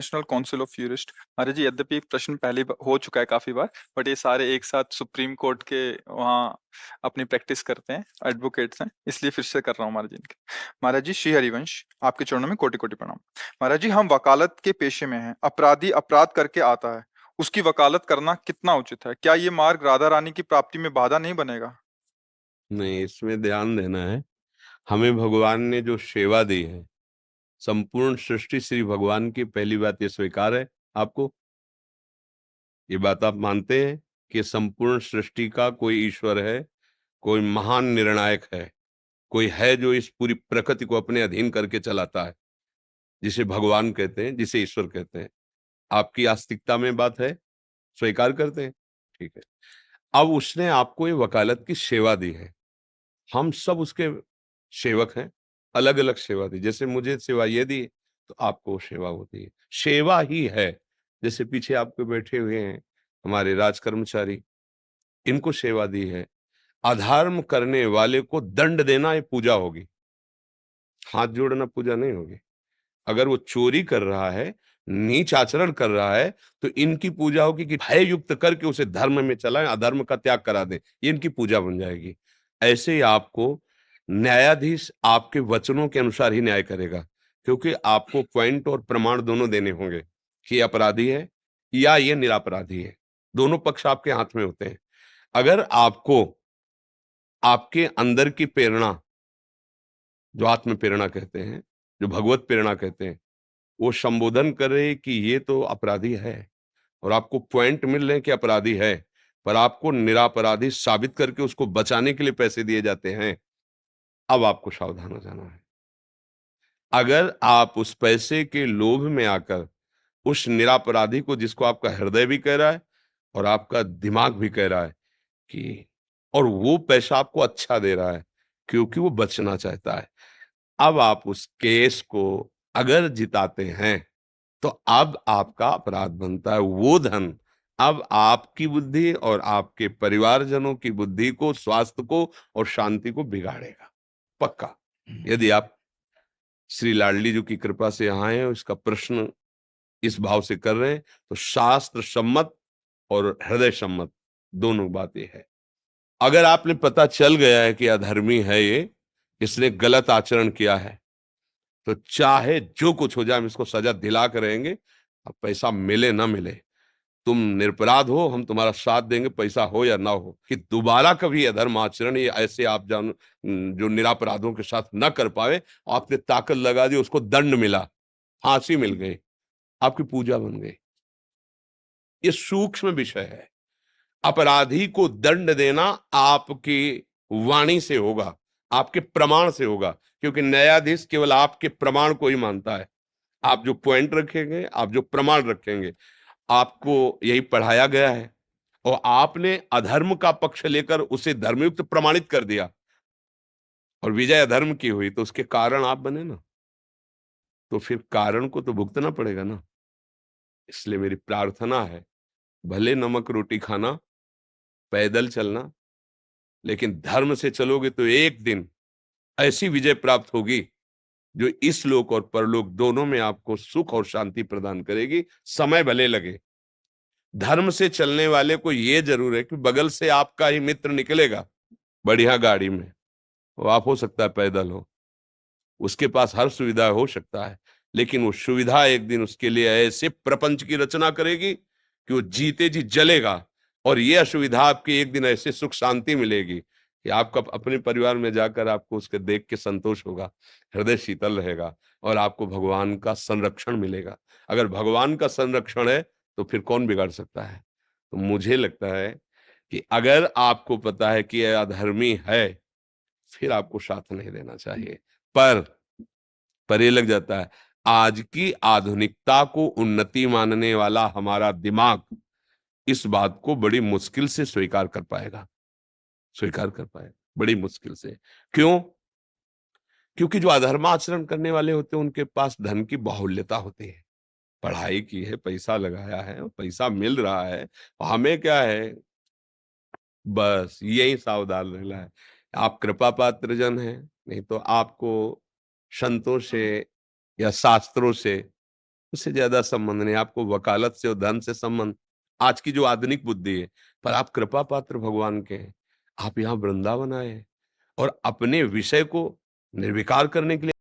National council of यूरिस्ट। अरे जी, यद्यपि एक प्रश्न पहले हो चुका है काफी बार, बट ये सारे एक साथ सुप्रीम कोर्ट के वहाँ अपनी प्रैक्टिस करते हैं, एडवोकेट्स हैं, इसलिए फिर से कर रहा हूँ महाराज जी इनके। महाराज जी, श्री हरिवंश, आपके चरणों में कोटि कोटि प्रणाम। महाराज जी, हम वकालत के पेशे में हैं, अपराधी अपराध करके आता है, उसकी वकालत करना कितना उचित है? क्या ये मार्ग राधा रानी की प्राप्ति में बाधा नहीं बनेगा? नहीं, इसमें ध्यान देना है। हमें भगवान ने जो सेवा दी है, संपूर्ण सृष्टि श्री भगवान की, पहली बात ये स्वीकार है आपको? ये बात आप मानते हैं कि संपूर्ण सृष्टि का कोई ईश्वर है, कोई महान निर्णायक है, कोई है जो इस पूरी प्रकृति को अपने अधीन करके चलाता है, जिसे भगवान कहते हैं, जिसे ईश्वर कहते हैं। आपकी आस्तिकता में बात है, स्वीकार करते हैं? ठीक है। अब उसने आपको ये वकालत की सेवा दी है, हम सब उसके सेवक हैं, अलग अलग सेवा दी। जैसे मुझे सेवा ये दी तो आपको सेवा होती है, सेवा ही है। जैसे पीछे आपके बैठे हुए हैं हमारे राज कर्मचारी, इनको सेवा दी है। अधर्म करने वाले को दंड देना ये पूजा होगी, हाथ जोड़ना पूजा नहीं होगी। अगर वो चोरी कर रहा है, नीच आचरण कर रहा है, तो इनकी पूजा होगी कि भय युक्त करके उसे धर्म में चलाएं, अधर्म का त्याग करा दें, ये इनकी पूजा बन जाएगी। ऐसे ही आपको न्यायाधीश आपके वचनों के अनुसार ही न्याय करेगा, क्योंकि आपको पॉइंट और प्रमाण दोनों देने होंगे कि ये अपराधी है या ये निरपराधी है। दोनों पक्ष आपके हाथ में होते हैं। अगर आपको आपके अंदर की प्रेरणा, जो आत्म प्रेरणा कहते हैं, जो भगवत प्रेरणा कहते हैं, वो संबोधन कर रहे कि ये तो अपराधी है, और आपको पॉइंट मिल रहे हैं कि अपराधी है, पर आपको निरपराधी साबित करके उसको बचाने के लिए पैसे दिए जाते हैं, अब आपको सावधान हो जाना है। अगर आप उस पैसे के लोभ में आकर उस निरपराधी को, जिसको आपका हृदय भी कह रहा है और आपका दिमाग भी कह रहा है कि, और वो पैसा आपको अच्छा दे रहा है क्योंकि वो बचना चाहता है, अब आप उस केस को अगर जिताते हैं तो अब आपका अपराध बनता है। वो धन अब आपकी बुद्धि और आपके परिवारजनों की बुद्धि को, स्वास्थ्य को और शांति को बिगाड़ेगा, पक्का। यदि आप श्री लाडली जी की कृपा से यहाँ आए हैं, इसका प्रश्न इस भाव से कर रहे हैं, तो शास्त्र सम्मत और हृदय सम्मत दोनों बातें है। अगर आपने पता चल गया है कि अधर्मी है ये, इसने गलत आचरण किया है, तो चाहे जो कुछ हो जाए हम इसको सजा दिला कर रहेंगे। अब पैसा मिले ना मिले, तुम निरपराध हो, हम तुम्हारा साथ देंगे, पैसा हो या ना हो, कि दोबारा कभी अधर्म आचरण ये ऐसे आप जान जो निरापराधों के साथ न कर पाए। आपने ताकत लगा दी, उसको दंड मिला, फांसी मिल गई, आपकी पूजा बन गई। ये सूक्ष्म विषय है। अपराधी को दंड देना आपकी वाणी से होगा, आपके प्रमाण से होगा, क्योंकि न्यायाधीश केवल आपके प्रमाण को ही मानता है। आप जो पॉइंट रखेंगे, आप जो प्रमाण रखेंगे, आपको यही पढ़ाया गया है, और आपने अधर्म का पक्ष लेकर उसे धर्मयुक्त प्रमाणित कर दिया और विजय अधर्म की हुई, तो उसके कारण आप बने ना, तो फिर कारण को तो भुगतना पड़ेगा ना। इसलिए मेरी प्रार्थना है, भले नमक रोटी खाना, पैदल चलना, लेकिन धर्म से चलोगे तो एक दिन ऐसी विजय प्राप्त होगी जो इस लोक और परलोक दोनों में आपको सुख और शांति प्रदान करेगी। समय भले लगे, धर्म से चलने वाले को यह जरूर है कि बगल से आपका ही मित्र निकलेगा बढ़िया गाड़ी में, वो आप हो सकता है पैदल हो, उसके पास हर सुविधा हो सकता है, लेकिन वो सुविधा एक दिन उसके लिए ऐसे प्रपंच की रचना करेगी कि वो जीते जी जलेगा, और ये असुविधा आपकी एक दिन ऐसे सुख शांति मिलेगी कि आपका अपने परिवार में जाकर आपको उसके देख के संतोष होगा, हृदय शीतल रहेगा, और आपको भगवान का संरक्षण मिलेगा। अगर भगवान का संरक्षण है तो फिर कौन बिगाड़ सकता है? तो मुझे लगता है कि अगर आपको पता है कि यह अधर्मी है, फिर आपको साथ नहीं देना चाहिए। पर ये लग जाता है, आज की आधुनिकता को उन्नति मानने वाला हमारा दिमाग इस बात को बड़ी मुश्किल से स्वीकार कर पाएगा, स्वीकार कर पाएगा बड़ी मुश्किल से। क्यों? क्योंकि जो अधर्माचरण करने वाले होते हैं उनके पास धन की बाहुल्यता होती है, पढ़ाई की है, पैसा लगाया है, पैसा मिल रहा है, हमें क्या है, बस यही सावधान रहना है। आप कृपा पात्र जन हैं, नहीं तो आपको संतों से या शास्त्रों से उससे ज्यादा संबंध नहीं, आपको वकालत से और धन से संबंध, आज की जो आधुनिक बुद्धि है, पर आप कृपा पात्र भगवान के हैं। आप यहाँ वृंदावन आए और अपने विषय को निर्विकार करने के लिए